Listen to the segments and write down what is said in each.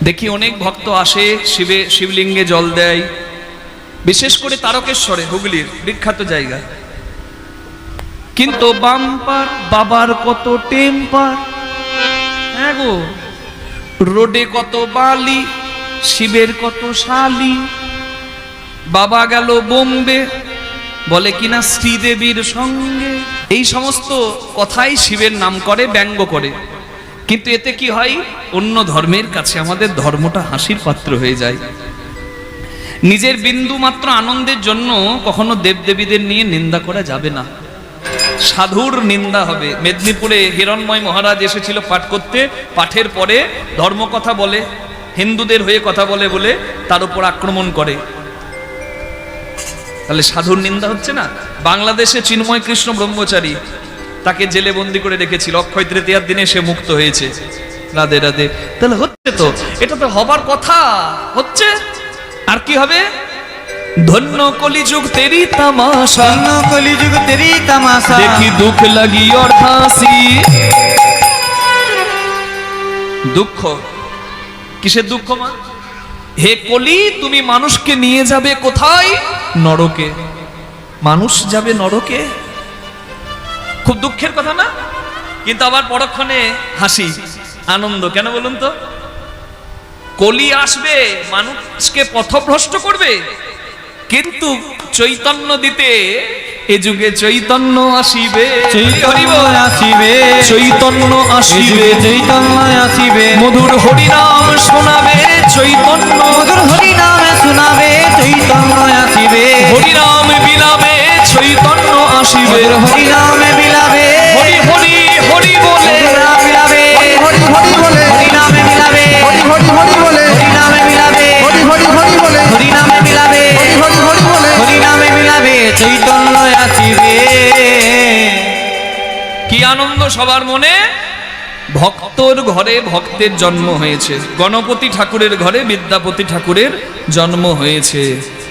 দেখি অনেক ভক্ত আসে শিবলিঙ্গে জল দেয়, বিশেষ করে তারকেশ্বরে, হুগলির বিখ্যাত জায়গা। কিন্তু বাম্পার বাবার কত টেম্পার, হ্যাঁ গো, রোডে কত বালি, শিবের কত শালি। বাবা গেল বোম্বে, বলে কিনা শ্রীদেবীর সঙ্গে। এই সমস্ত কথাই শিবের নাম করে, ব্যঙ্গ করে। কিন্তু এতে কি হয়, অন্য ধর্মের কাছে আমাদের ধর্মটা হাসির পাত্র হয়ে যায়। নিজের বিন্দু মাত্র আনন্দের জন্য কখনো দেবদেবীদের নিয়ে নিন্দা করা যাবে না, সাধুর নিন্দা হবে। মেদিনীপুরে হিরণময় মহারাজ এসেছিল পাঠ করতে, পাঠের পরে ধর্ম কথা বলে, হিন্দুদের হয়ে কথা বলে বলে তার উপর আক্রমণ করে। তাহলে সাধুর নিন্দা হচ্ছে না। বাংলাদেশে চিন্ময় কৃষ্ণ ব্রহ্মচারী, তাকে জেলে বন্দি করে রেখেছিল, অক্ষয় তৃতীয়ার দিনে সে মুক্ত হয়েছে। রাধে রাধে। তাহলে হচ্ছে তো, এটা তো হবার কথা, হচ্ছে। আর কি হবে? ধন্য কলিযুগ তেরি তামাশা, ধন্য কলিযুগ তেরি তামাশা, দেখি দুঃখ লাগি অর্থাসি। দুঃখ কিসের দুঃখ মা? হে কলি, তুমি মানুষকে নিয়ে যাবে কোথায়? নরকে। মানুষ যাবে নরকে, খুব দুঃখের কথা না? কিন্তু আবার পরক্ষণে হাসি, আনন্দ। কেন বলুন তো? কলি আসবে, মানুষকে পথভ্রষ্ট করবে, কিন্তু চৈতন্য দিতে এ যুগে চৈতন্য আসিবে, চৈতন্য আসিবে, চৈতন্য আসিবে, চৈতন্য আসিবে, মধুর হরিনাম শোনাবে চৈতন্য, মধুর হরিনাম শোনাবে চৈতন্য আসিবে, হরিনাম বিলাবে চৈতন্য আসিবে, হরিনাম বিলাবে, হরি হরি হরি বলে বিলাবে, হরি হরি বলে, হরিনামে বিলাবে, হরি হরি হরি বলে, হরিনামে বিলাবে, হরি হরি হরি বলে, হরিনামে বিলাবে, হরি হরি হরি বলে, হরিনামে বিলাবে চৈতন্য আসিবে। কি আনন্দ সবার মনে! ভক্তর ঘরে ভক্তের জন্ম হয়েছে, গণপতি ঠাকুরের ঘরে বিদ্যাপতি ঠাকুরের জন্ম হয়েছে।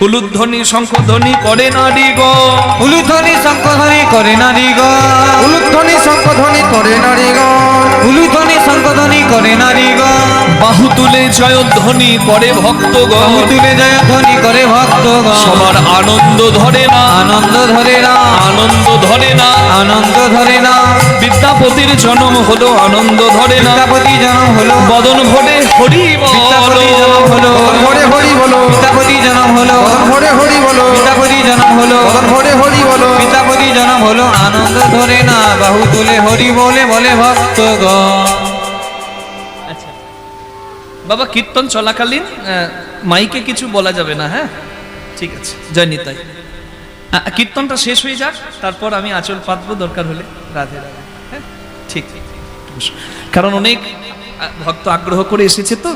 উলুধ্বনি শঙ্খধ্বনি করে নারীগণ, উলুধ্বনি শঙ্খধ্বনি করে নারীগণ, উলুধ্বনি শঙ্খধ্বনি করে নারীগণ, উলুধ্বনি শঙ্খধ্বনি করে নারীগণ, বাহু তুলে জয়ধ্বনি করে ভক্তগণ, তুলে যায় ধ্বনি করে ভক্তগণ। সবার আনন্দ ধরে না, আনন্দ ধরে না, আনন্দ ধরে না। আনন্দ ধরে না, বিদ্যাপতির জন্ম হলো, আনন্দ ধরে না। বিদ্যাপতি জন্ম হলো, বদন ভরে হরি বিদ্যাপতি জন্ম হলো, ভরে হরি বলো, বিদ্যাপতি জন্ম হলো, ভরে হরি বলো, বিদ্যাপতি জন্ম হলো, ভরে হরি বলো, বিদ্যাপতি জন্ম হলো। আনন্দ ধরে না, বাহু তুলে হরি বলে বলে ভক্তগণ। বাবা, কীর্তন চলাকালীন মাইকে কিছু বলা যাবে না, হ্যাঁ? ঠিক আছে, জয় নিতাই। কীর্তনটা শেষ হয়ে যাক, তারপর আমি আঁচল পাতবো দরকার হলে। রাধে রাধে। হ্যাঁ, ঠিক। কারণ অনেক ভক্ত আগ্রহ করে এসেছে, তো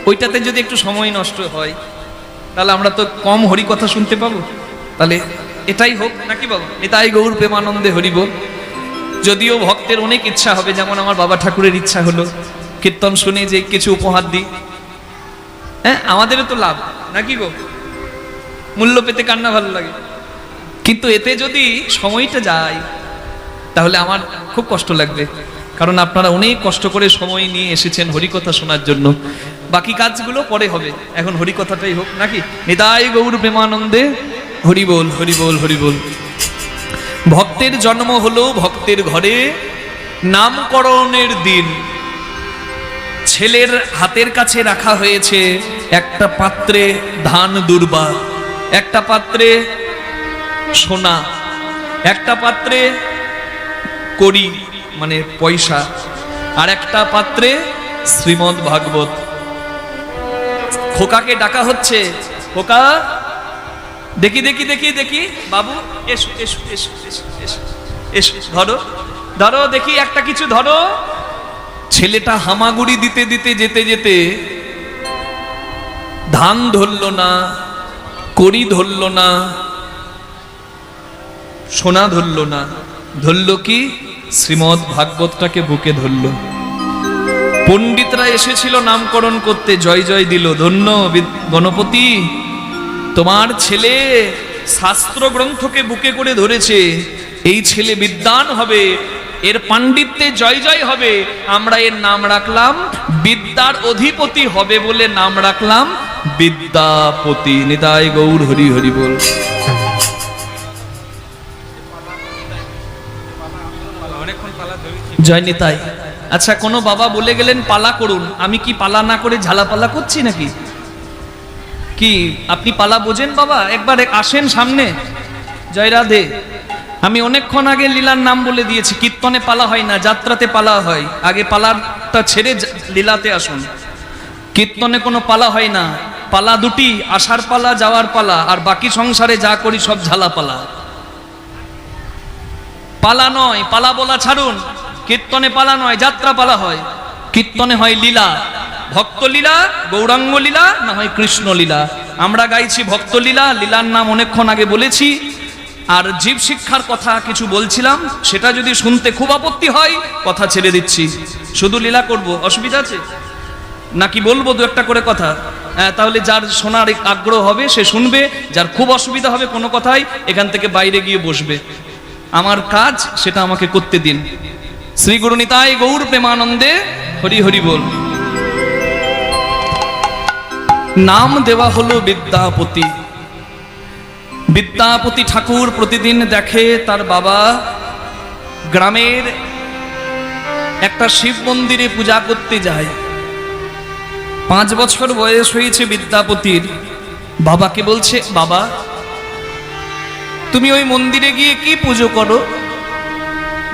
ওইটাতে যদি একটু সময় নষ্ট হয় তাহলে আমরা তো কম হরি কথা শুনতে পাবো। তাহলে এটাই হোক নাকি বাবা? নিতাই গৌর প্রেমানন্দে হরি বল। যদিও ভক্তের অনেক ইচ্ছা হবে, যেমন আমার বাবা ঠাকুরের ইচ্ছা হলো কীর্তন শুনে যে কিছু উপহার দিই। হ্যাঁ, আমাদেরও তো লাভ নাকি গো? মূল্য পেতে কান্না ভালো লাগে, কিন্তু এতে যদি সময়টা যায় তাহলে আমার খুব কষ্ট লাগবে। কারণ আপনারা অনেক কষ্ট করে সময় নিয়ে এসেছেন হরিকথা শোনার জন্য। বাকি কাজগুলো পরে হবে, এখন হরিকথাটাই হোক নাকি? নিতাই গৌর প্রেমানন্দে হরি বল, হরি বল, হরি বল। ভক্তের জন্ম হলো ভক্তের ঘরে, নামকরণের দিন ছেলের হাতের কাছে রাখা হয়েছে একটা পাত্রে ধান দুর্বা, একটা পাত্রে সোনা, একটা পাত্রে কড়ি মানে পয়সা, আর একটা পাত্রে শ্রীমদ্ ভাগবত। খোকাকে ডাকা হচ্ছে, খোকা দেখি দেখি দেখি দেখি, বাবু এসো এসো এসো এসো এসো এসো, ধরো ধরো দেখি একটা কিছু ধরো। ছেলেটা হামাগুড়ি দিতে দিতে যেতে যেতে ধান ধরলো না, কড়ি ধরলো না, সোনা ধরলো না, ধরলো কি? শ্রীমদ্ ভাগবতটাকে বুকে ধরলো। পণ্ডিতরা এসেছিল নামকরণ করতে, জয় জয় দিল, ধন্য গণপতি, তোমার ছেলে শাস্ত্র গ্রন্থকে বুকে করে ধরেছে, এই ছেলে বিদ্বান হবে, এর পাণ্ডিত্যে জয় জয় হবে, আমরা এর নাম রাখলাম বিদ্যার অধিপতি হবে বলে নাম রাখলাম বিদ্যাপতি। নিতাই গৌর হরি হরি বল। জয় নিতাই। আচ্ছা, কোনো বাবা বলে গেলেন পালা করুন, আমি কি পালা না করে ঝালাপালা করছি নাকি? কি আপনি পালা বোঝেন বাবা? একবার আসেন সামনে। জয় রাধে। আমি অনেকক্ষণ আগে লীলার নাম বলে দিয়েছি। কীর্তনে পালা হয় না, যাত্রাতে পালা হয়। আগে পালাটা ছেড়ে লীলাতে আসুন। কীর্তনে কোনো পালা হয় না। পালা দুটি, আসার পালা, যাওয়ার পালা, আর বাকি সংসারে যা করি সব ঝালা পালা। পালা নয়, পালা বলা ছাড়ুন। কীর্তনে পালা নয়, যাত্রা পালা হয়। কীর্তনে হয় লীলা, ভক্ত লীলা, গৌরাঙ্গ লীলা, না হয় কৃষ্ণ লীলা। আমরা গাইছি ভক্ত লীলা। লীলার নাম অনেকক্ষণ আগে বলেছি। আর জীব শিক্ষার কথা কিছু বলছিলাম, সেটা যদি শুনতে খুব আপত্তি হয় কথা ছেড়ে দিচ্ছি, শুধু লীলা করব। অসুবিধা আছে নাকি? বলবো দু একটা করে কথা। তাহলে যার শোনার আগ্রহ হবে সে শুনবে, যার খুব অসুবিধা হবে কোনো কথাই এখান থেকে বাইরে গিয়ে বসবে। আমার কাজ সেটা আমাকে করতে দিন। শ্রী গুরু নিতাই গৌর প্রেমানন্দে হরি হরি বল। নাম দেওয়া হলো বিদ্যাপতি। বিদ্যাপতি ঠাকুর প্রতিদিন দেখে তার বাবা গ্রামের একটা শিব মন্দিরে পূজা করতে যায়। 5 বছর বয়স হয়েছে বিদ্যাপতির। বাবাকে বলছে, বাবা তুমি ওই মন্দিরে গিয়ে কি পুজো করো?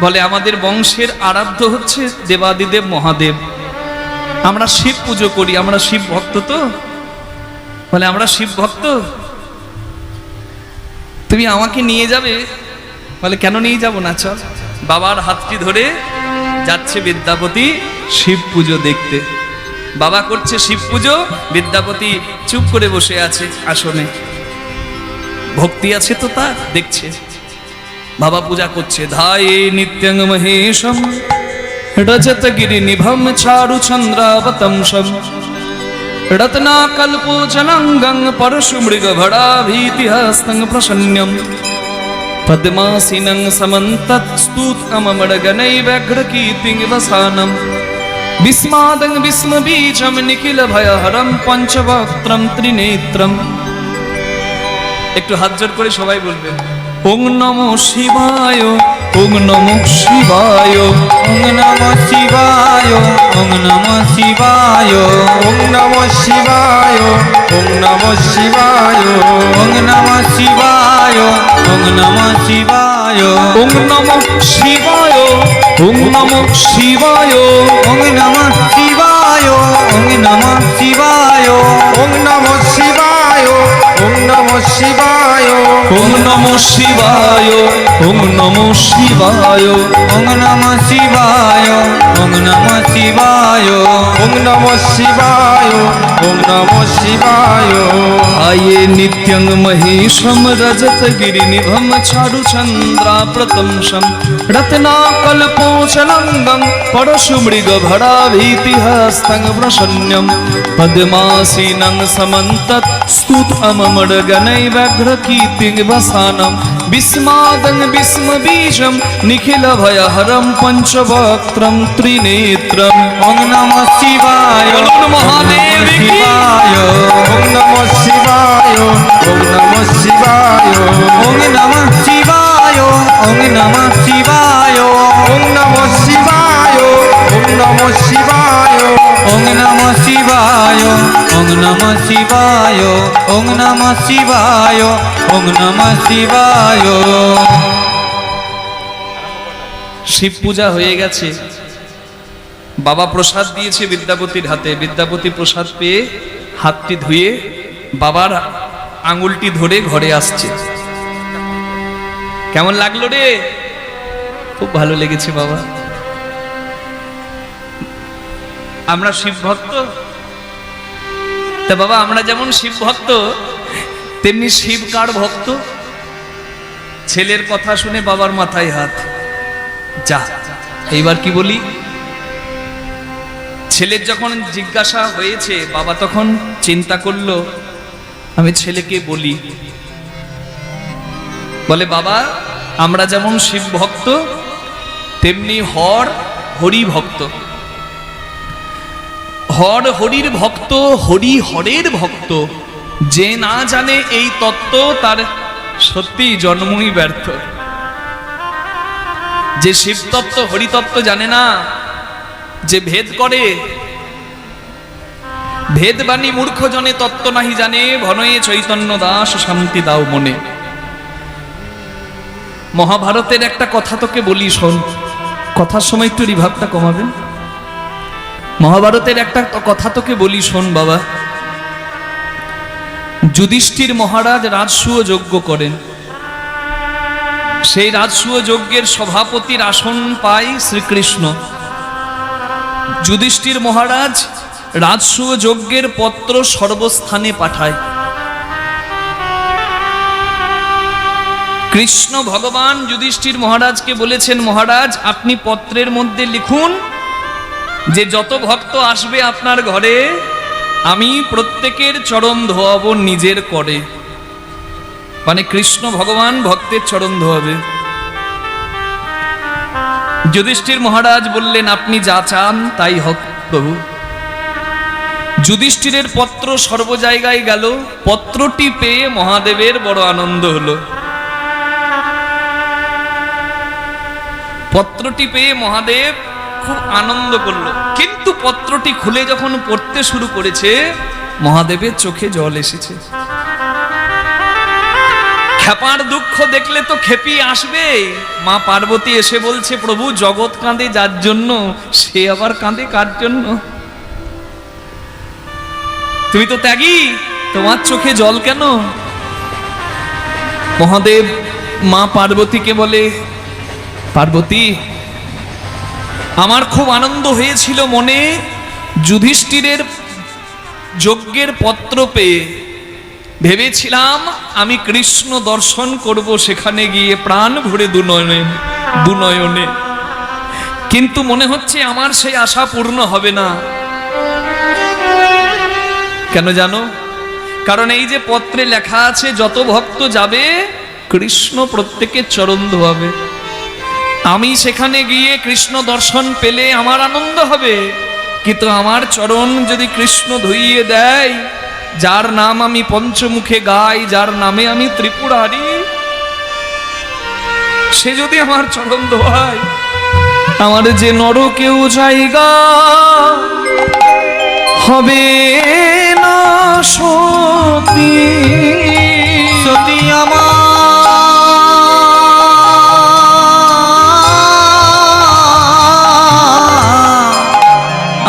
বলে, আমাদের বংশের আরাধ্য হচ্ছে দেবাদিদেব মহাদেব, আমরা শিব পুজো করি, আমরা শিব ভক্ত। তো বলে, আমরা শিব ভক্ত, তুমি আমাকে নিয়ে যাবে? বলে, কেন নিয়ে যাব না, চল। বাবার হাতটি ধরে যাচ্ছে বিদ্যাপতি শিব পুজো দেখতে। বাবা করছে শিব পুজো, বিদ্যাপতি চুপ করে বসে আছে আসনে। ভক্তি আছে তো তার, দেখছে। বাবা পূজা করছে। ধায়ে নিত্যং মহেশম রজতগিরি নিভম চারু চন্দ্রাবতংশম রত্নাকল্পোচনাঙ্গং পরশু মৃগ ভড়া ভীতিহস্তং প্রসন্ন্যম পদ্মাসীনং সমন্তৎ স্তূতমমড়গণৈ ব্যঘ্রকীর্তিং বসানম বিস্মাদং বিস্মবীজম নিখিল ভয়হরম পঞ্চবক্ত্রম ত্রিনেত্রম। একটু হাত জোর করে সবাই বলবেন, ওং নমো শিবায়, ওং নমো শিবায়, ওং নমঃ শিবায়, ওং নমঃ শিবায়, ওং নমঃ শিবায়, ওং নমঃ শিবায়, ওং নমঃ শিবায়, ওং নমঃ শিবায়, ওং নমো শিবায়, ওং নমো শিবায়, ওং নমঃ শিবায়, ওং নমঃ শিবায়, ওং নমঃ শিবায়, ওং নমঃ শিবায়, ওং নমো শিবায়, ওং নমো শিবায়, ওং নমঃ শিবায়, ওং নমঃ শিবায়, ওং নমঃ শিবায়, ওং নমঃ শিবায়। आये नित्यं महेशं रजतगिरिनिभं चारुचन्द्राप्रतंशं रत्नाकल्पोचलङ्गं परशुमृगभराभीतिहस्तं प्रसन्नं पद्मासीनं समन्तत् स्तुतममर्गणै व्यघ्रकीर्तिं वसानं विस्मादं विस्मबीजं निखिलभयहरं पञ्चवक्त्रं त्रिनेत्रम्। ওং নমঃ শিবায়, বলুন মহাদেব কি? শিবায়, ওং নমঃ শিবায়, ওং নমঃ শিবায়, ওং নমঃ শিবায়, ওং নমঃ শিবায়, ওং নমঃ শিবায়, ওং নমঃ শিবায়, ওং নমঃ শিবায়, ওং নমঃ শিবায়, ওং নমঃ শিবায়, ওং নমঃ শিবায়। শিব পূজা হয়ে গেছে। বাবা প্রসাদ দিয়েছে বিদ্যাপতির হাতে। বিদ্যাপতি প্রসাদ পেয়ে হাতটি ধুয়ে বাবার আঙুলটি ধরে ঘরে আসছে। কেমন লাগলো রে? খুব ভালো লেগেছে বাবা। আমরা শিব ভক্ত। তা বাবা, আমরা যেমন শিব ভক্ত তেমনি শিব কার ভক্ত? ছেলের কথা শুনে বাবার মাথায় হাত। যা, এইবার কি বলি? ছেলের যখন জিজ্ঞাসা হয়েছে, বাবা তখন চিন্তা করলো আমি ছেলেকে বলি। বলে, বাবা আমরা যেমন শিব ভক্ত তেমনি হর হরি ভক্ত। হর হরির ভক্ত, হরি হরের ভক্ত। যে না জানে এই তত্ত্ব তার সত্যি জন্মই ব্যর্থ। যে শিবতত্ত্ব হরিতত্ত্ব জানে না, যে ভেদ করে, ভেদবাণী মূর্খ জনে তত্ত্ব নাহি জানে, ভনয়ে চৈতন্য দাস শান্তি দাও মনে। মহাভারতের একটা কথা তোকে বলি, শোন। কথার সময় একটু রিভাবটা কমাবেন। মহাভারতের একটা কথা তোকে বলি, শোন বাবা। যুধিষ্ঠির মহারাজ রাজসূয় যজ্ঞ করেন। সেই রাজসূয় যজ্ঞের সভাপতির আসন পায় শ্রীকৃষ্ণ। যুধিষ্ঠির মহারাজ রাজসূয় যজ্ঞের পত্র সর্বস্থানে পাঠায়। কৃষ্ণ ভগবান যুধিষ্ঠির মহারাজকে বলেছেন, মহারাজ আপনি পত্রের মধ্যে লিখুন যে যত ভক্ত আসবে আপনার ঘরে আমি প্রত্যেকের চরণ ধোয়াবো নিজের করে। মানে কৃষ্ণ ভগবান ভক্তের চরণ ধোয়াবে। যুধিষ্ঠির মহারাজ বললেন, আপনি যা চান তাই হোক প্রভু। যুধিষ্ঠিরের পত্র সর্ব জায়গায় গেল। পত্রটি পেয়ে মহাদেবের বড় আনন্দ হলো। পত্রটি পেয়ে মহাদেব খুব আনন্দ করলো, কিন্তু পত্রটি খুলে যখন পড়তে শুরু করেছে মহাদেবের চোখে জল এসেছে। খেপার দুঃখ দেখলে তো খেপি আসবে। মা পার্বতী এসে বলছে, প্রভু জগৎ কাঁদে যার জন্য, সে আবার কাঁদে কার জন্য? তুমি তো ত্যাগী, তোমার চোখে জল কেন? মহাদেব মা পার্বতীকে বলে, পার্বতী আমার খুব আনন্দ হয়েছিল মনে, যুধিষ্ঠিরের যজ্ঞের পত্র পেয়ে। ভেবেছিলাম আমি কৃষ্ণ দর্শন করব সেখানে গিয়ে প্রাণ ভরে দুনয়নে, কিন্তু মনে হচ্ছে আমার সেই আশা পূর্ণ হবে না। কেন জানো? কারণ এই যে পত্রে লেখা আছে যত ভক্ত যাবে কৃষ্ণ প্রত্যেকের চরণ ধোয়াবে। আমি সেখানে গিয়ে কৃষ্ণ দর্শন পেলে আমার আনন্দ হবে, কিন্তু আমার চরণ যদি কৃষ্ণ ধুইয়ে দেয়, যার নাম আমি পঞ্চমুখে গাই, যার নামে আমি ত্রিপুরারি, সে যদি আমার চরণ ধোয়ায়, আমার যে নরকেও জায়গা হবে না সতী। সতী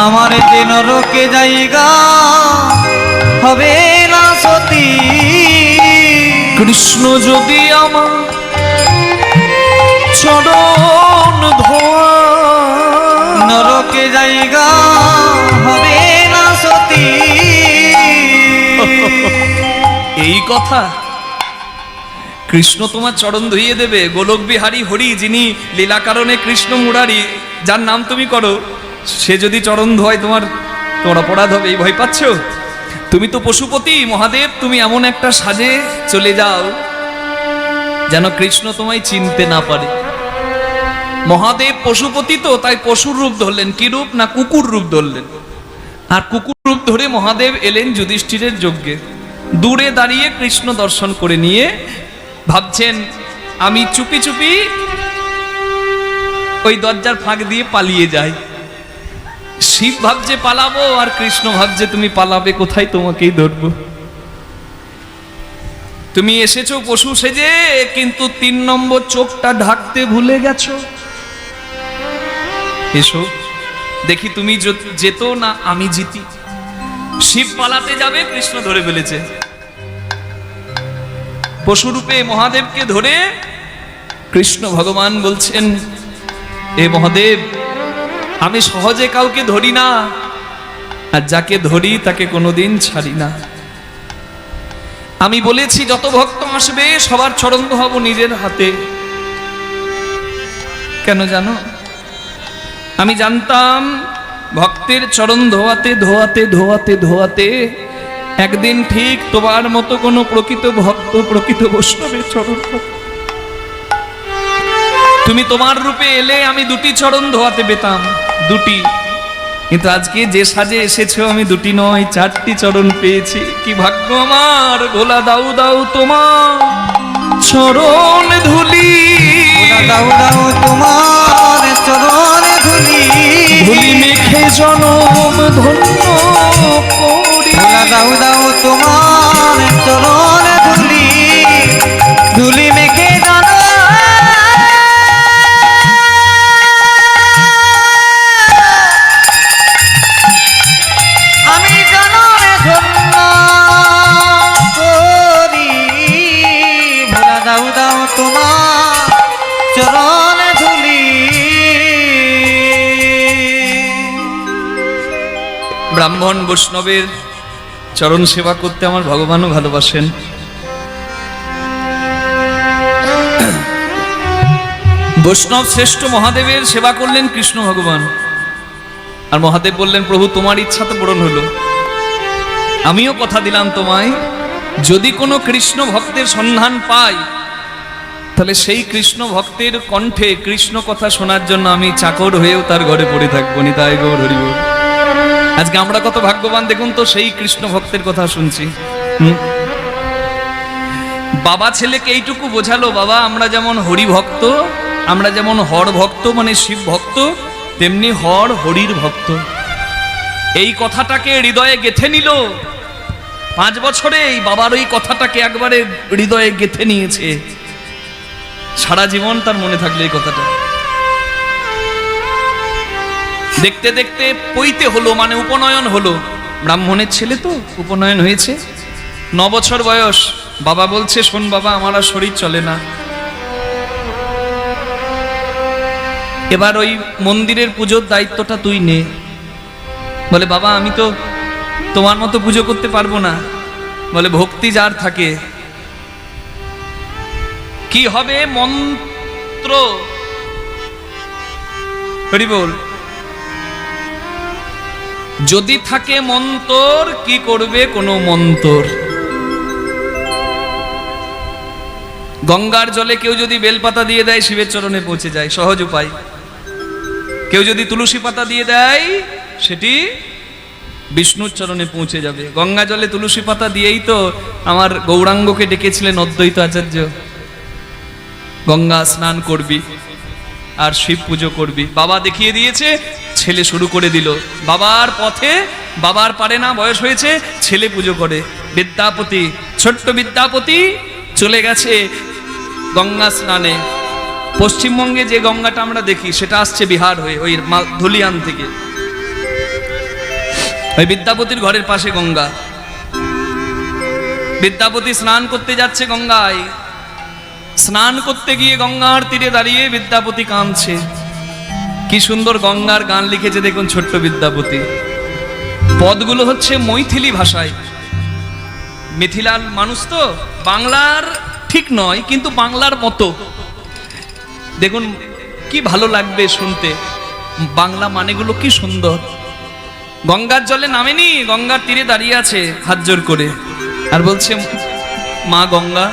আমার যে নরকে জায়গা হবে না সতী। কৃষ্ণ যদি আমার চরণ ধোয়া, নরকে জায়গা হবে না সতী। এই কথা কৃষ্ণ তোমার চরণ ধুইয়ে দেবে। গোলক বিহারী হরি, যিনি লীলা কারণে কৃষ্ণ মুরারি, যার নাম তুমি করো, সে যদি চরণ ধোয় তোমার অপরাধ হবে। এই ভয় পাচ্ছ? তুমি তো পশুপতি মহাদেব, তুমি এমন একটা সাজে চলে যাও যেন কৃষ্ণ তোমায় চিনতে না পারে। মহাদেব পশুপতি তো, তাই পশুর রূপ ধরলেন। কি রূপ? না কুকুর রূপ ধরলেন। আর কুকুর রূপ ধরে মহাদেব এলেন যুধিষ্ঠিরের যজ্ঞে। দূরে দাঁড়িয়ে কৃষ্ণ দর্শন করে নিয়ে ভাবছেন আমি চুপি চুপি ওই দরজার ফাঁক দিয়ে পালিয়ে যাই। শিব ভাবছে পালাবো, আর কৃষ্ণ ভাবছে তুমি পালাবে কোথায়, তোমাকেই ধরবো। তুমি এসেছো পশু সেজে, কিন্তু 3 নম্বর চোখটা ঢাকতে ভুলে গেছো। এসো দেখি তুমি যেত না আমি জিতি। শিব পালাতে যাবে, কৃষ্ণ ধরে ফেলেছে। পশুরূপে মহাদেবকে ধরে কৃষ্ণ ভগবান বলছেন, এ মহাদেব আমি সহজে কাউকে ধরি না, আর যাকে ধরি তাকে কোনোদিন ছাড়ি না। আমি বলেছি যত ভক্ত আসবে সবার চরণ ধোয়াবো নিজের হাতে। কেন জানো? আমি জানতাম ভক্তের চরণ ধোয়াতে ধোয়াতে ধোয়াতে ধোয়াতে একদিন ঠিক তোমার মতো কোনো প্রকৃত ভক্ত, প্রকৃত বৈষ্ণবের চরণ তুমি তোমার রূপে এলে আমি দুটি চরণ ধোয়াতে পেতাম, দুটি। কিন্তু আজকে যে সাজে এসেছো আমি দুটি নয় চারটি চরণ পেয়েছি। কি ভাগ্য আমার! ভোলা দাও দাও তোমার চরণ ধুলি, দাও দাও তোমার চরণ ধুলি, ধুলি মেখে জনম ধন্য করি। দাও দাও তোমার চরণ ধুলি, ধুলি মেখে জানো আমি জনমে ধন্য করি। ভোলা দাও দাও তোমার চরণ ধুলি। ব্রাহ্মণ বৈষ্ণবের চরণ সেবা করতে আমার ভগবানও ভালোবাসেন। বৈষ্ণব শ্রেষ্ঠ মহাদেবের সেবা করলেন কৃষ্ণ ভগবান, আর মহাদেব বললেন প্রভু তোমার ইচ্ছা তো পূরণ হলো, আমিও কথা দিলাম তোমায়, যদি কোনো কৃষ্ণ ভক্তের সন্ধান পাই তাহলে সেই কৃষ্ণ ভক্তের কণ্ঠে কৃষ্ণ কথা শোনার জন্য আমি চাকর হয়েও তার ঘরে পড়ে থাকবো। নিতাই গৌর হরি বল। আজকে আমরা কত ভাগ্যবান দেখুন তো, সেই কৃষ্ণ ভক্তের কথা শুনছি। বাবা ছেলেকে এইটুকু বোঝালো, বাবা আমরা যেমন হরি ভক্ত, আমরা যেমন হর ভক্ত মানে শিব ভক্ত, তেমনি হর হরির ভক্ত। এই কথাটাকে হৃদয়ে গেঁথে নিল। 5 বছরে এই বাবার ওই কথাটাকে একবারে হৃদয়ে গেঁথে নিয়েছে, সারা জীবন তার মনে থাকলে এই কথাটা। দেখতে দেখতে পৈতে হলো, মানে উপনয়ন হলো। ব্রাহ্মণের ছেলে তো উপনয়ন হয়েছে, 9 বছর বয়স। বাবা বলছে শোন বাবা আমার আর শরীর চলে না, এবার ওই মন্দিরের পুজোর দায়িত্বটা তুই নে। বলে বাবা আমি তো তোমার মতো পুজো করতে পারবো না। বলে ভক্তি যার থাকে কি হবে, মন্ত্র হরি বল, যদি থাকে মন্তর কি করবে কোনো মন্তর। গঙ্গার জলে কেউ যদি বেলপাতা দিয়ে দেয় শিবের চরণে পৌঁছে যায়, সহজ উপায়। কেউ যদি তুলসী পাতা দিয়ে দেয় সেটি বিষ্ণুর চরণে পৌঁছে যাবে। গঙ্গা জলে তুলসী পাতা দিয়েই তো আমার গৌরাঙ্গকে ডেকেছিলেন অদ্বৈত আচার্য, গঙ্গা স্নান করবি আর শিব পুজো করবি। বাবা দেখিয়ে দিয়েছে, ছেলে শুরু করে দিল। বাবার পথে, বাবার পারে না, বয়স হয়েছে, ছেলে পুজো করে। বিদ্যাপতি, ছোট্ট বিদ্যাপতি চলে গেছে গঙ্গা স্নানে। পশ্চিমবঙ্গে যে গঙ্গাটা আমরা দেখি সেটা আসছে বিহার হয়ে, ওই ধুলিয়ান থেকে। ওই বিদ্যাপতির ঘরের পাশে গঙ্গা। বিদ্যাপতি স্নান করতে যাচ্ছে গঙ্গায়। স্নান করতে গিয়ে গঙ্গার তীরে দাঁড়িয়ে বিদ্যাপতি কাঁদছে। কি সুন্দর গঙ্গার গান লিখেছে দেখুন ছোট্ট বিদ্যাপতি। পদগুলো হচ্ছে মৈথিলি ভাষায়। মিথিলার মানুষ তো, বাংলার ঠিক নয় কিন্তু বাংলার মতো। দেখুন কি ভালো লাগবে শুনতে, বাংলা মানেগুলো কি সুন্দর। গঙ্গার জলে নামেনি, গঙ্গার তীরে দাঁড়িয়ে আছে হাত জোর করে, আর বলছে মা গঙ্গা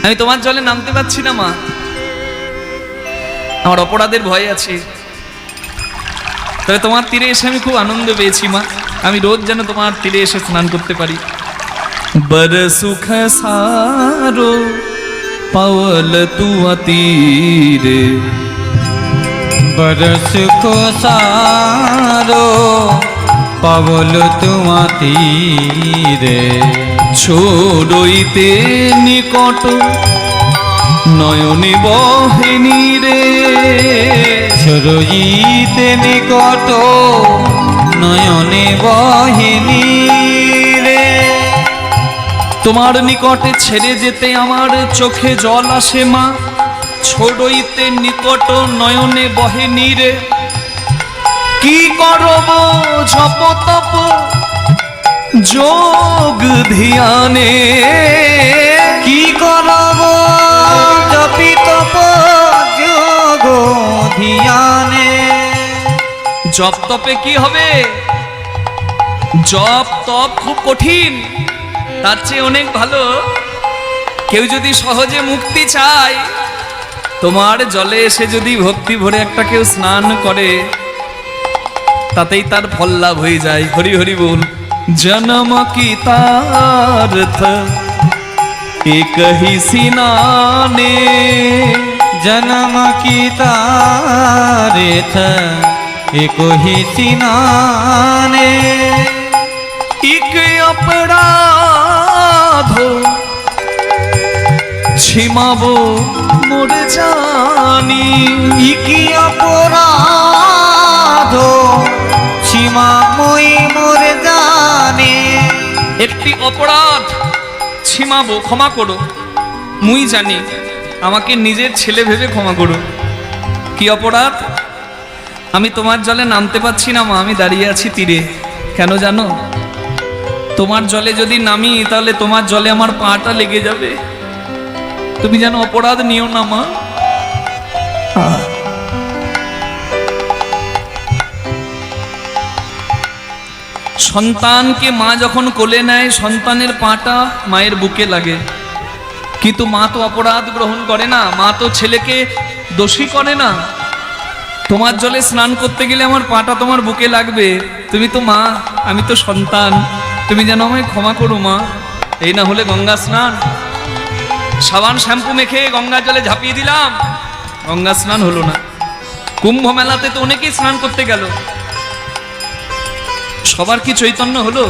আমি তোমার জলে নামতে পারছি না মা, আমার অপরাধের ভয় আছে, তবে তোমার তীরে এসে আমি খুব আনন্দ পেয়েছি মা, আমি রোজ যেন তোমার তীরে এসে স্নান করতে পারি। बर सुख सारो पवल तू तीरे, बरस को सारो पवल तुम तीरे, छोड़इते निकट नयने बहे नीरे, छोड़इते निकट नयने बहे नीरे। তোমার নিকটে ছেড়ে যেতে আমার চোখে জল আসে মা, ছোড়ইতে নিকট নয়নে বহে নীরে। কি করব জপ তপ যোগ ধ্যানে, কি করব জপি তপ যোগ ধ্যানে। জপ তপে কি হবে? জপ তপ খুব কঠিন, তার চেয়ে অনেক ভালো কেউ যদি সহজে মুক্তি চায় তোমার জলে এসে যদি ভক্তি ভরে একটা কেউ স্নান করে তাতেই তার ফল লাভ হয়ে যায়। হরি হরি বল। জনম কি তার্থ এক হি স্নানে, जन्म की तारीथ एक ही सिनाने, एक अपराध छिमाबो मोर जानी। इकी अपराध सीमा मुई मोर जाने। একটি অপরাধ ছিমাবো, ক্ষমা করো, মুই জানি, আমাকে নিজের ছেলে ভেবে ক্ষমা করো। কি অপরাধ? আমি তোমার জলে নামতে পারছি না মা, আমি দাঁড়িয়ে আছি তীরে। কেন জানো? তোমার জলে যদি নামি তাহলে তোমার জলে আমার পাটা লেগে যাবে। তুমি যেন অপরাধ নিও না মা। সন্তানকে মা যখন কোলে নেয় সন্তানের পাটা মায়ের বুকে লাগে, কিন্তু মা তো অপরাধ গ্রহণ করে না, মা তো ছেলেকে দোষী করে না। তোমার জলে স্নান করতে গেলে আমার পাটা তোমার বুকে লাগবে, তুমি তো মা, আমি তো সন্তান, তুমি যেন আমায় ক্ষমা করো মা। এই না হলে গঙ্গা স্নান, সাবান শ্যাম্পু মেখে গঙ্গা জলে ঝাঁপিয়ে দিলাম, গঙ্গা স্নান হলো না। কুম্ভ মেলাতে তো অনেকেই স্নান করতে গেল, সবার কি চৈতন্য হলো?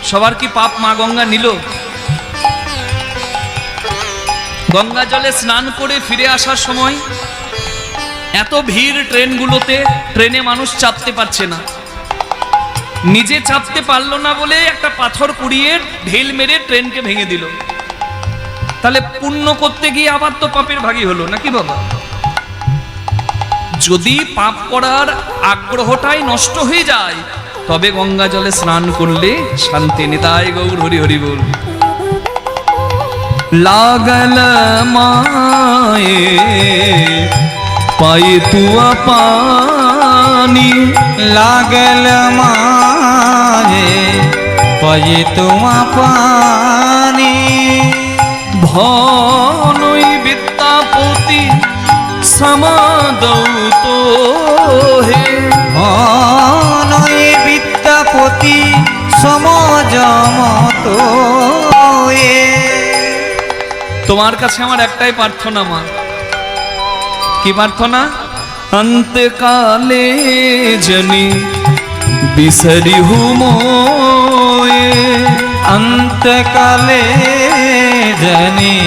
সবার কি পাপ মা গঙ্গা নিল? গঙ্গা জলে স্নান করে ফিরে আসার সময় এত ভিড় ট্রেনগুলোতে, ট্রেনে মানুষ চাপতে পারছে না, নিজে চাপতে পারলো না বলে একটা পাথর কুড়িয়ে ঢিল মেরে ট্রেনকে ভেঙে দিল। তাহলে পুণ্য করতে গিয়ে আবার তো পাপের ভাগী হলো নাকি বাবা? যদি পাপ করার আগ্রহটাই নষ্ট হয়ে যায় তবে গঙ্গা জলে স্নান করলে শান্তি। নিতাই গৌর হরি হরি বল। लागल माए पाए तुआ पानी, लागल माए पये तुआ पानी। भनई विद्यापति समादौ तो हे, भनई विद्यापति समजमतो ए। তোমার কাছে আমার একটাই প্রার্থনা মা। কি প্রার্থনা? অন্তকালে জনি বিসরি হুমোয়ে, अंतकाले जनी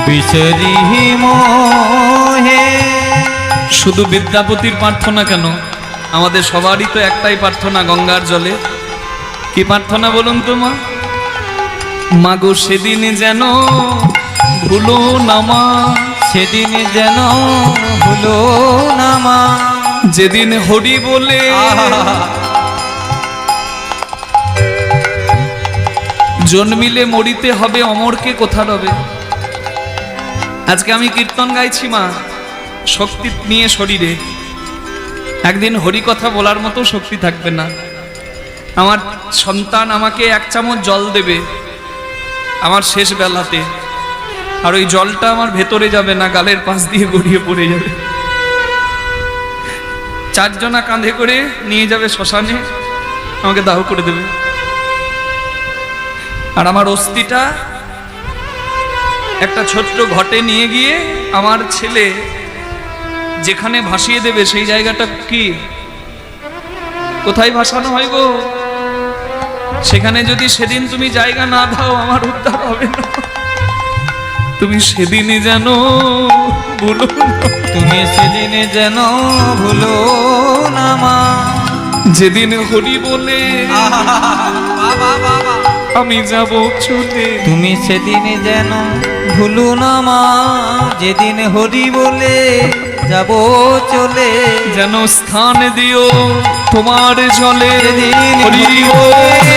बिसरी मोहे। শুধু বিদ্যাপতির প্রার্থনা কেন, আমাদের সবারই তো একটাই প্রার্থনা গঙ্গার জলে। কি প্রার্থনা বলুন তো মা? মাগো সেদিন যেন ভুলো না মা, সেদিন যেন ভুলো না মা, যেদিন হরি বলে জন্মিলে মরিতে হবে, অমরকে কোথা রবে। আজকে আমি কীর্তন গাইছি মা শক্তি নিয়ে শরীরে, একদিন হরি কথা বলার মতো শক্তি থাকবে না। আমার সন্তান আমাকে এক চামচ জল দেবে আমার শেষ বেলাতে, আর ওই জলটা আমার ভেতরে যাবে না, গালের পাশ দিয়ে গড়িয়ে পড়ে যাবে। চারজনা কাঁধে করে নিয়ে যাবে শ্মশানে, আমাকে দাহ করে দেবে। আর আমার অস্থিটা একটা ছোট্ট ঘটে নিয়ে গিয়ে আমার ছেলে যেখানে ভাসিয়ে দেবে, সেই জায়গাটা কি, কোথায় ভাসানো হয় গো? সেখানে যদি সেদিন তুমি জায়গা না দাও আমার উদ্ধার হবে না। তুমি সেদিনই যেন ভুলো না, তুমি সেদিন যেন ভুলো না মা, যেদিন হরি বলে আমি যাব চলে। তুমি সেদিন যেন ভুলো না মা, যেদিন হরি বলে যাব চলে। যেন স্থান দিও তোমার জলে, হরি চলে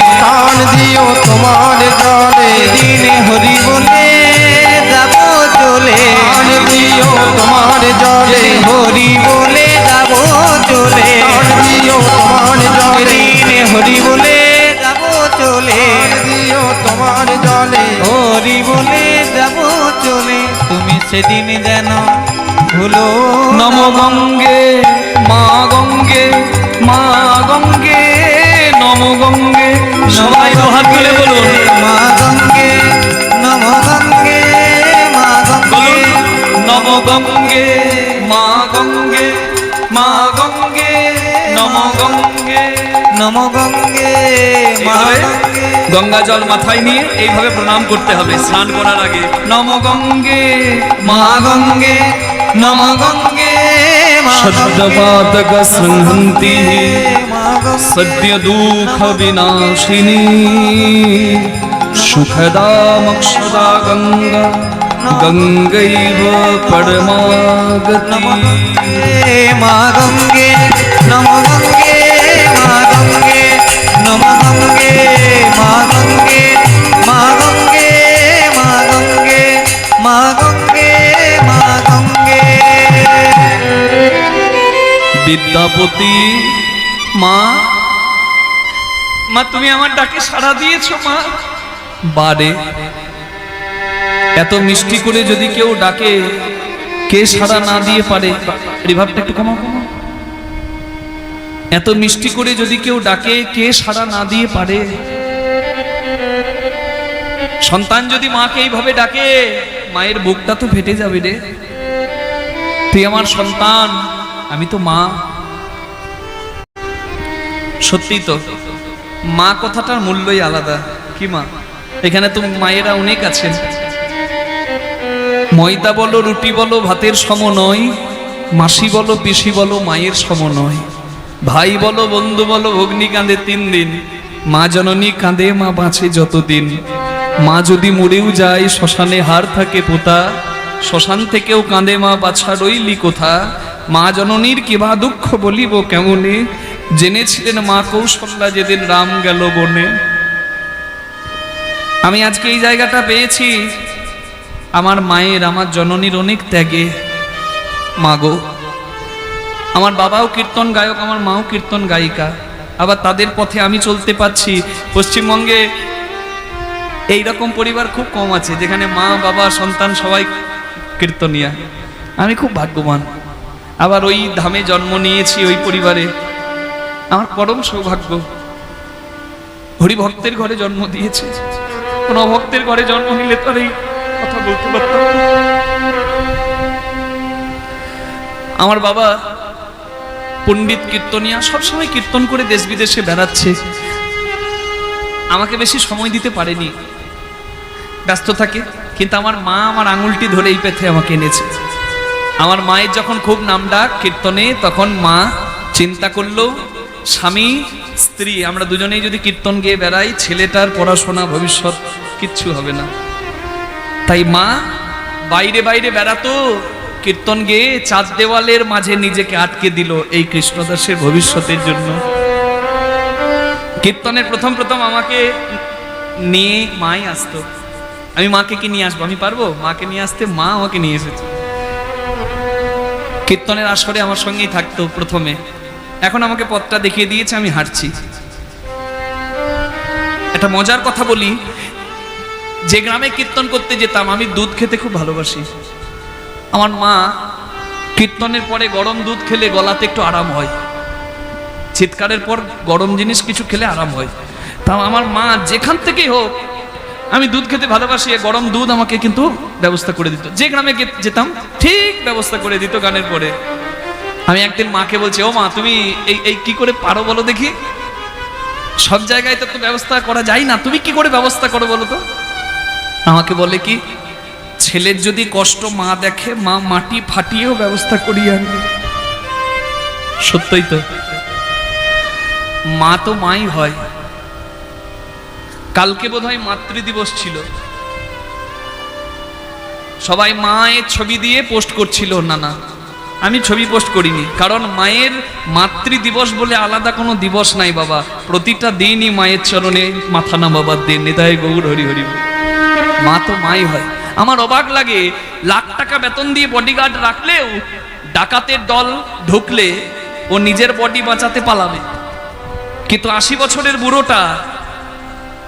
স্থান দিও তোমার জলে, দিন হরি বলে যাব চলে। স্থান দিও তোমার জলে, হরি বলে যাব চলে। স্থান দিও তোমার জলে, দিন হরি বলে যাব চলে। স্থান দিও তোমার জলে। হরি বলে যাব চলে। তুমি সেদিন যেন ভুলো নম গঙ্গে মা গঙ্গে মা গঙ্গে নম গঙ্গে সবাই হাত তুলে বলুন মা গঙ্গে নম গঙ্গে মা গঙ্গে নম গঙ্গে মা গঙ্গে মা গঙ্গে নম গঙ্গে নম গঙ্গে মা এইভাবে গঙ্গে গঙ্গা জল মাথায় নিয়ে এইভাবে প্রণাম করতে হবে স্নান করার আগে নম গঙ্গে মা মা গঙ্গে নম গঙ্গে মা সদ্যপাতক সংহন্তি মা গঙ্গে সদ্য দুঃখ বিনাশিনী সুখদা মক্ষদা গঙ্গা গঙ্গৈব পরমাগতি মা গঙ্গে নম গঙ্গে মা গঙ্গে নম গঙ্গে মা গঙ্গে মা গঙ্গে মা গঙ্গে মা গঙ্গে মা গঙ্গে বিদ্যাপতি মা মা তুমি আমার ডাকে সাড়া দিয়েছো মা বারে এত মিষ্টি করে যদি কেউ ডাকে কে সাড়া না দিয়ে পারে রিভাবটা একটু কমাও কমাও এত মিষ্টি করে যদি কেউ ডাকে কে সাড়া না দিয়ে পারে সন্তান যদি মাকে এইভাবে ডাকে মায়ের বুকটা তো ফেটে যাবে রে তুই আমার সন্তান আমি তো মা সত্যি তো মা কথাটার মূল্যই আলাদা কি মা এখানে তো মায়েরা অনেক আছেন ময়দা বলো রুটি বলো ভাতের সম নয় মাসি বলো পিসি বলো মায়ের সম নয় ভাই বলো বন্ধু বলো ভগ্নি কাঁদে 3 দিন মা জননী কাঁদে মা বাঁচে যতদিন মা যদি মরেও যায় শ্মশানে হার থাকে পোতা শ্মশান থেকেও কাঁদে মা বাছা রইলি কোথা মা জননীর কিবা দুঃখ বলিব কেমনে জেনেছিলেন মা কৌশল্যা যেদিন রাম গেল বনে আমি আজকে এই জায়গাটা পেয়েছি আমার মায়ের আমার জননীর অনেক ত্যাগে মাগো আমার বাবাও কীর্তন গায়ক আমার মাও কীর্তন গায়িকা আবার তাদের পথে আমি চলতে পারছি পশ্চিমবঙ্গে এই রকম পরিবার খুব কম আছে যেখানে মা বাবা সন্তান সবাই কীর্তনিয়া আমি খুব ভাগ্যবান আবার ওই ধামে জন্ম নিয়েছি ওই পরিবারে আমার পরম সৌভাগ্য হরিভক্তের ঘরে জন্ম দিয়েছে কোন ভক্তের ঘরে জন্ম নিলে তো আর এই কথা বলতে পারতাম না। আমার বাবা পণ্ডিত কীর্তনিয়া সবসময় কীর্তন করে দেশ বিদেশে বেড়াচ্ছে আমাকে বেশি সময় দিতে পারেনি ব্যস্ত থাকে কিন্তু আমার মা আমার আঙুলটি ধরে এই পেথে আমাকে এনেছে আমার মায়ের যখন খুব নাম ডাক কীর্তনে তখন মা চিন্তা করলো স্বামী স্ত্রী আমরা দুজনেই যদি কীর্তন গিয়ে বেড়াই ছেলেটার পড়াশোনা ভবিষ্যৎ কিচ্ছু হবে না তাই মা বাইরে বাইরে বেড়াতো কীর্তন গেয়ে চার দেওয়ালের মাঝে নিজেকে আটকে দিল এই কৃষ্ণদাসের ভবিষ্যতের জন্য কীর্তনের প্রথম প্রথম আমাকে নিয়ে মাই আসতো আমি মাকে কি নিয়ে আসবো আমি পারবো মাকে নিয়ে আসতে মা আমাকে নিয়ে এসেছে কীর্তনের আসরে আমার সঙ্গেই থাকতো প্রথমে এখন আমাকে পথটা দেখিয়ে দিয়েছে আমি হাঁটছি একটা মজার কথা বলি যে গ্রামে কীর্তন করতে যেতাম আমি দুধ খেতে খুব ভালোবাসি আমার মা কীর্তনের পরে গরম দুধ খেলে গলাতে একটু আরাম হয় চিৎকারের পর গরম জিনিস কিছু খেলে আরাম হয় তা আমার মা যেখান থেকেই হোক আমি দুধ খেতে ভালোবাসি গরম দুধ আমাকে কিন্তু ব্যবস্থা করে দিত যে গ্রামে যেতাম ঠিক ব্যবস্থা করে দিত গানের পরে আমি একদিন মাকে বলছি ও মা তুমি এই কি করে পারো বলো দেখি সব জায়গায় তো ব্যবস্থা করা যায় না তুমি কি করে ব্যবস্থা করো বলো তো আমাকে বলে কি ছেলের যদি কষ্ট মা দেখে মা মাটি ফাটিয়েও ব্যবস্থা করিয়ে আনবে সত্যই তো মা তো মাই হয় কালকে বোধহয় মাতৃদিবস ছিল সবাই মায়ের ছবি দিয়ে পোস্ট করছিল না আমি ছবি পোস্ট করিনি কারণ মায়ের মাতৃদিবস বলে আলাদা কোনো দিবস নাই বাবা প্রতিটা দিনই মায়ের চরণে মাথা নামাবার দিন নিতাই গৌর হরি হরি মা তো মাই হয় আমার অবাক লাগে লাখ টাকা বেতন দিয়ে বডিগার্ড রাখলেও ডাকাতের দল ঢুকলে ও নিজের বডি বাঁচাতে পালাবে কিন্তু 80 বছরের বুড়োটা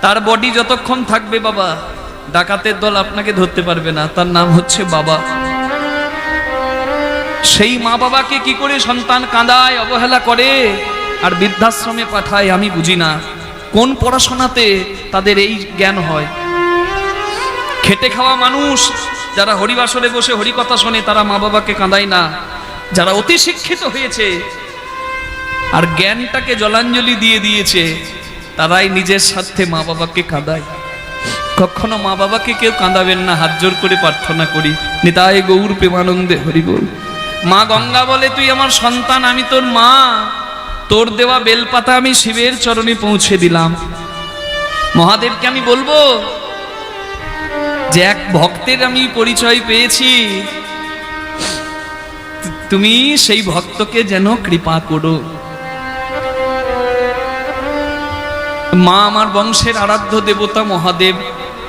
তার বডি যতক্ষণ থাকবে বাবা ডাকাতের দল আপনাকে ধরতে পারবে না তার নাম হচ্ছে বাবা সেই মা বাবাকে কি করে সন্তান কাঁদায়, অবহেলা করে আর বৃদ্ধাশ্রমে পাঠায়, আমি বুঝি না কোন পড়াশোনাতে তাদের এই জ্ঞান হয়। খেটে খাওয়া মানুষ যারা হরিবাসরে বসে হরিকথা শোনে তারা মা বাবাকে কাঁদায় না। যারা অতি শিক্ষিত হয়েছে আর জ্ঞানটাকে জলাঞ্জলি দিয়ে দিয়েছে তারাই নিজের স্বার্থে মা বাবাকে কাঁদায়। কখনো মা বাবাকে কেউ কাঁদাবেন না, হাত জোর করে প্রার্থনা করি। নিতাই গৌর প্রেমানন্দে হরি বল। মা গঙ্গা বলে, তুই আমার সন্তান, আমি তোর মা, তোর দেওয়া বেলপাতা আমি শিবের চরণে পৌঁছে দিলাম। মহাদেবকে আমি বলবো যে এক ভক্তের আমি পরিচয় পেয়েছি, তুমি সেই ভক্তকে যেন কৃপা করো। মা আমার বংশের আরাধ্য দেবতা মহাদেব,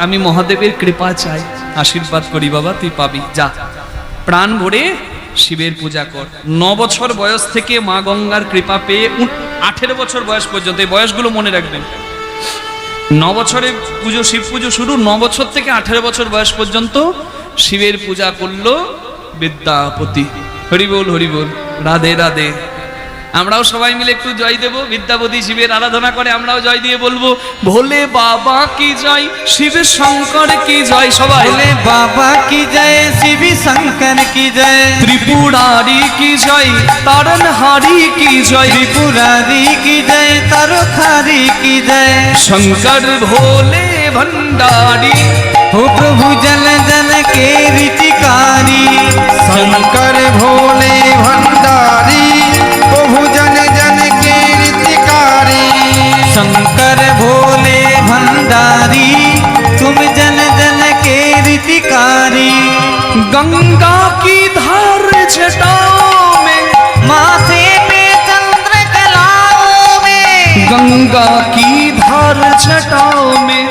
আমি মহাদেবের কৃপা চাই, আশীর্বাদ করি বাবা, তুই পাবি, যা প্রাণ ভরে শিবের পূজা কর। 9 বছর বয়স থেকে মা গঙ্গার কৃপা পেয়ে 18 বছর বয়স পর্যন্ত, এই বয়সগুলো মনে রাখবেন। 9 বছরে পুজো, শিব পুজো শুরু, 9 বছর থেকে 18 বছর বয়স পর্যন্ত শিবের পূজা করলো বিদ্যাপতি। হরি বল, হরি বল, রাধে রাধে। আমরাও সবাই মিলে একটু জয় দেব। বিদ্যাপতি শিবের আরাধনা করে, আমরাও জয় দিয়ে বলবো, ভোলে বাবা কি জয়, শিব শঙ্কর কি জয়। সবাই भोले बाबा की जय, शिव शंकर की जय, ত্রিপুরারি কি জয়, তারণহারি কি জয়, त्रिपुरारी की जय, तारोखारी की जय। শঙ্কর ভোলে ভণ্ডারি, हो प्रभु जन जन के रीतिकारी, शंकर भोले भंडारी, प्रभु जन जन के रीतिकारी। शंकर भोले भंडारी, तुम जन जन के रीतिकारी। गंगा की धार जटाओं में, माथे पे चंद्र कलाओं में, गंगा की धार जटाओं में,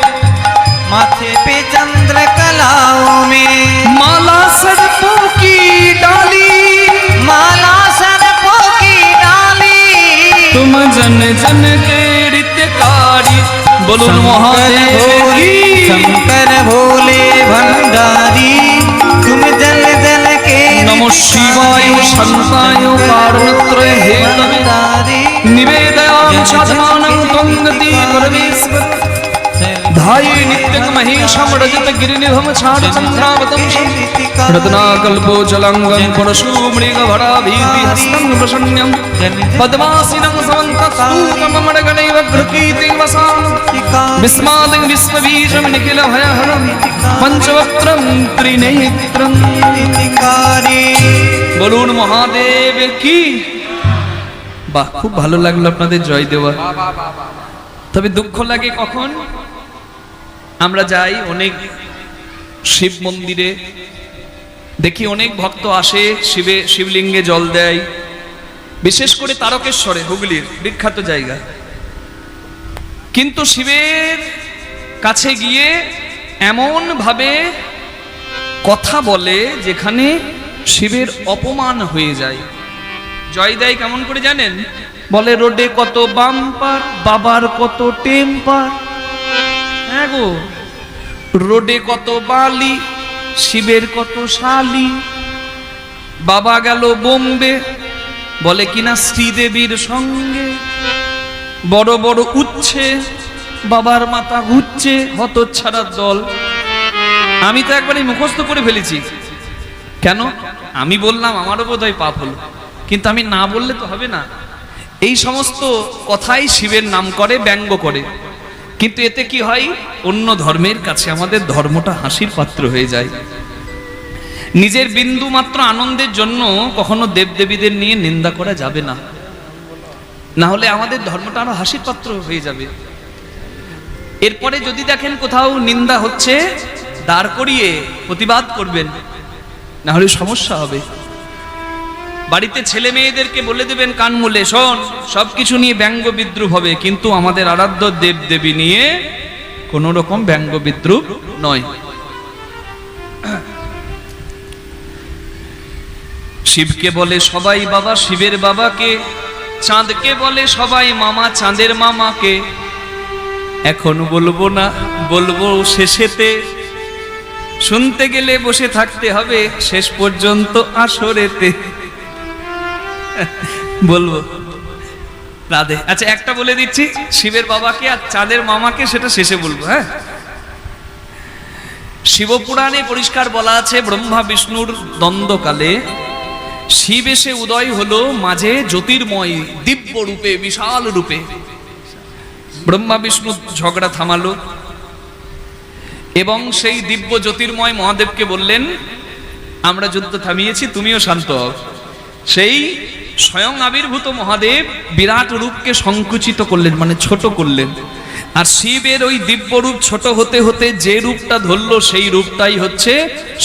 माथे पे चंद्र कलाओं में, माला सर्पों की डाली, माला सर्पों की डाली। तुम जन जन के रितकारी। बोलो शंकर महादेव भोले, की। शंकर भोले भंडारी, तुम जन जन के नमो शिवाय शांताय कारमित्रे हेतवे भंडारी। निवेदयामि साधनानं त्वं गति परमेश्वर। धाये नित्यं महेशं रजत गिरिनिभं छाडचन्द्रावतं रत्नाकल्पो जलाङ्गं परशुमृगभराभिहस्तं प्रसन्नं पद्मासीनं समन्तस्तूकममडगणैव घृकीतिं वसां विस्मादिं विश्वबीजं निखिलभयहरं पञ्चवक्त्रं त्रिनेत्रं। বলুন মহাদেব কি। বাহ, খুব ভালো লাগলো আপনাদের জয় দেওয়া। তবে দুঃখ লাগে কখন আমরা যাই অনেক শিব মন্দিরে, দেখি অনেক ভক্ত আসে, শিবলিঙ্গে জল দেয়, বিশেষ করে তারকেশ্বরে, হুগলির বিখ্যাত জায়গা। কিন্তু শিবের কাছে গিয়ে এমন ভাবে কথা বলে যেখানে শিবের অপমান হয়ে যায়। জয় দেয় কেমন করে জানেন? বলে, রোডে কত বাম্পার, বাবার কত টেম্পার। হ্যাঁ গো, রোডে কত বালি, শিবের কত শালি। বাবা গেল বোম্বে, বলে কিনা শ্রীদেবীর সঙ্গে। বড় বড় উচ্ছে, বাবার মাথা ঘুরছে, হতচ্ছাড়ার দল। আমি তো একবারই মুখস্থ করে ফেলেছি। কেন? আমি বললাম, আমারও বোধহয় পাপ হলো, কিন্তু আমি না বললে তো হবে না। এই সমস্ত কথাই শিবের নাম করে, ব্যঙ্গ করে। কিন্তু এতে কি হয়? অন্য ধর্মের কাছে আমাদের ধর্মটা হাসির পাত্র হয়ে যায়। নিজের বিন্দু মাত্র আনন্দের জন্য কখনো দেবদেবীদের নিয়ে নিন্দা করা যাবে না, না হলে আমাদের ধর্মটা আরো হাসির পাত্র হয়ে যাবে। এরপরে যদি দেখেন কোথাও নিন্দা হচ্ছে, দাঁড় করিয়ে প্রতিবাদ করবেন, না হলে সমস্যা হবে। বাড়িতে ছেলে মেয়েদেরকে বলে দেবেন কান মুলে, শোন, সবকিছু নিয়ে ব্যঙ্গ বিদ্রুপ হবে, কিন্তু আমাদের আরাধ্য দেব দেবী নিয়ে কোন রকম ব্যঙ্গ বিদ্রুপ নয়। শিবকে বলে সবাই বাবা, শিবের বাবাকে। চাঁদকে বলে সবাই মামা, চাঁদের মামাকে। এখন বলবো না, বলবো শেষেতে। শুনতে গেলে বসে থাকতে হবে শেষ পর্যন্ত আসরেতে। বলবো রাধে। আচ্ছা একটা বলে দিচ্ছি, শিবের বাবাকে আর চাঁদের মামাকে সেটা শেষে বলবো। হ্যাঁ, শিবপুরাণে পরিষ্কার বলা আছে, ব্রহ্মা বিষ্ণুর দ্বন্দ্বকালে শিব এসে উদয় হলো মাঝে জ্যোতির্ময় দিব্য রূপে, বিশাল রূপে। ব্রহ্মা বিষ্ণু ঝগড়া থামালো এবং সেই দিব্য জ্যোতির্ময় মহাদেবকে বললেন, আমরা যুদ্ধ থামিয়েছি, তুমিও শান্ত হও। সেই স্বয়ং আবির্ভূত মহাদেব বিরাট রূপকে সংকুচিত করলেন, মানে ছোট করলেন। আর শিবের ওই দিব্য রূপ ছোট হতে হতে যে রূপটা ধরলো, সেই রূপটাই হচ্ছে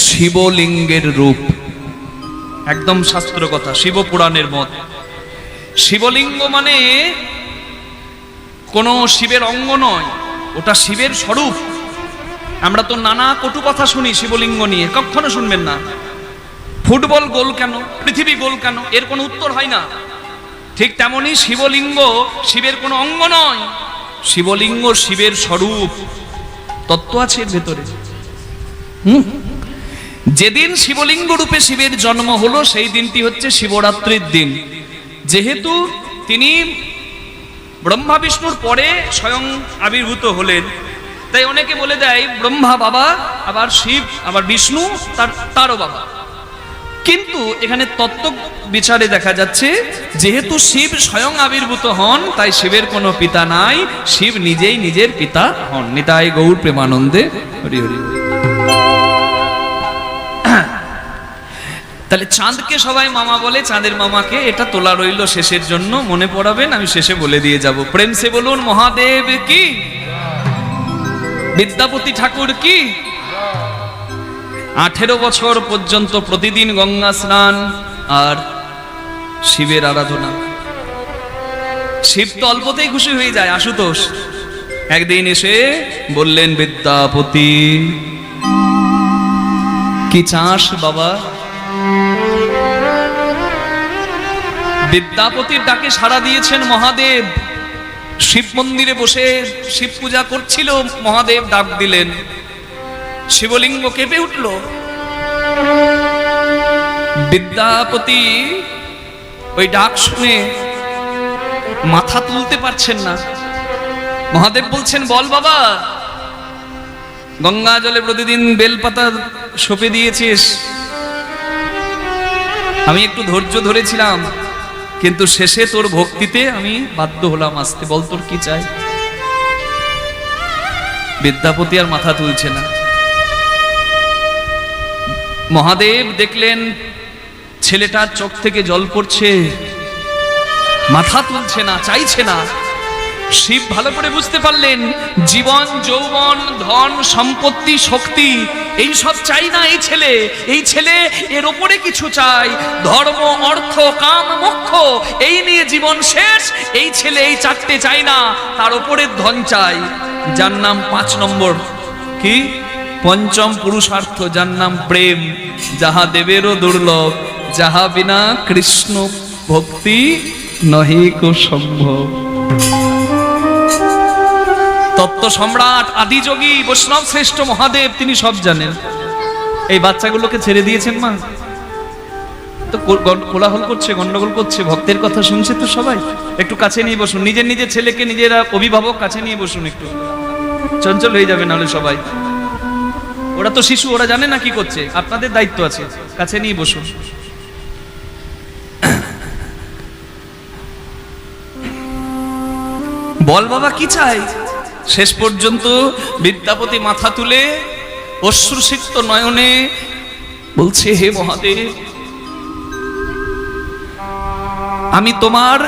শিবলিঙ্গের রূপ। একদম শাস্ত্র কথা, শিবপুরাণের মত। শিবলিঙ্গ মানে কোনো শিবের অঙ্গ নয়, ওটা শিবের স্বরূপ। আমরা তো নানা কটু কথা শুনি শিবলিঙ্গ নিয়ে, কখনো শুনবেন না। ফুটবল গোল কেন, পৃথিবী গোল কেন, এর কোনো উত্তর হয় না। ঠিক তেমনি শিবলিঙ্গ শিবের কোনো অঙ্গ নয়, শিবলিঙ্গ শিবের স্বরূপ, তত্ত্ব আছে এর ভেতরে। যেদিন শিবলিঙ্গ রূপে শিবের জন্ম হলো, সেই দিনটি হচ্ছে শিবরাত্রির দিন। যেহেতু তিনি ব্রহ্মা বিষ্ণুর পরে স্বয়ং আবির্ভূত হলেন, তাই অনেকে বলে দেয় ব্রহ্মা বাবা, আবার শিব, আবার বিষ্ণু তারও বাবা। কিন্তু এখানে তত্ত্ব বিচারে দেখা যাচ্ছে, যেহেতু শিব স্বয়ং আবির্ভূত হন, তাই শিবের কোনো পিতা নাই, শিব নিজেই নিজের পিতা হন। নিতাই গৌর প্রেমানন্দে হরি হরি। তাহলে চাঁদকে সবাই মামা বলে, চাঁদের মামাকে, এটা তোলা রইল শেষের জন্য, মনে পড়াবেন, আমি শেষে বলে দিয়ে যাব। প্রেম সে বলুন মহাদেব কি, বিদ্যাপতি ঠাকুর কি। 18 বছর পর্যন্ত প্রতিদিন গঙ্গা স্নান আর শিবের আরাধনা। শিব তো অল্পতেই খুশি হয়ে যায়। আশুতোষ একদিন এসে বললেন, বিদ্যাপতি কি চাস বাবা? বিদ্যাপতির ডাকে সাড়া দিয়েছেন মহাদেব। শিব মন্দিরে বসে শিব পূজা করছিল, মহাদেব ডাক দিলেন, শিবলিঙ্গ কেঁপে উঠল। বিদ্যাপতি ওই ডাক শুনে মাথা তুলতে পারছেন না। মহাদেব বলছেন, বল বাবা, গঙ্গা জলে প্রতিদিন বেলপাতা সঁপে দিয়েছিস, আমি একটু ধৈর্য ধরেছিলাম, কিন্তু শেষে তোর ভক্তিতে আমি বাধ্য হলাম আসতে। বল তোর কি চাই? বিদ্যাপতি আর মাথা তুলছে না। মহাদেব দেখলেন ছেলেটার চোখ থেকে জল পড়ছে, মাথা তুলছে না, চাইছে না। শিব ভালো করে বুঝতে পারলেন, জীবন, যৌবন, ধন, সম্পত্তি, শক্তি, এই সব চাই না এই ছেলে এর ওপরে কিছু চাই। ধর্ম, অর্থ, কাম, মোক্ষ, এই নিয়ে জীবন শেষ। এই ছেলে এই চারটে চাই না, তার ওপরের ধন চাই, যার নাম 5 নম্বর কি পঞ্চম পুরুষার্থ, যার নাম প্রেম। যাহা দেবেরও দুর্লভ, যাহা বিনা কৃষ্ণ ভক্তি নহি কো সম্ভব। তত্ত্ব সম্রাট, আদিযোগী, বৈষ্ণব শ্রেষ্ঠ মহাদেব, তিনি সব জানেন। এই বাচ্চাগুলোকে ছেড়ে দিয়েছেন মা, তো কোলাহল করছে, গন্ডগোল করছে, ভক্তের কথা শুনছে তো সবাই। একটু কাছে নিয়ে বসুন, নিজের ছেলেকে নিজেরা অভিভাবক কাছে নিয়ে বসুন, একটু চঞ্চল হয়ে যাবে নাহলে সবাই। ওরা তো শিশু, ওরা জানে না কি করছে, আপনাদের দায়িত্ব আছে, কাছে নিয়ে বসুন। বল বাবা কি চাই? শেষ পর্যন্ত বিদ্যাপতি মাথা তুলে অশ্রুসিক্ত নয়নে বলছে, হে মহাদেব, আমি তোমার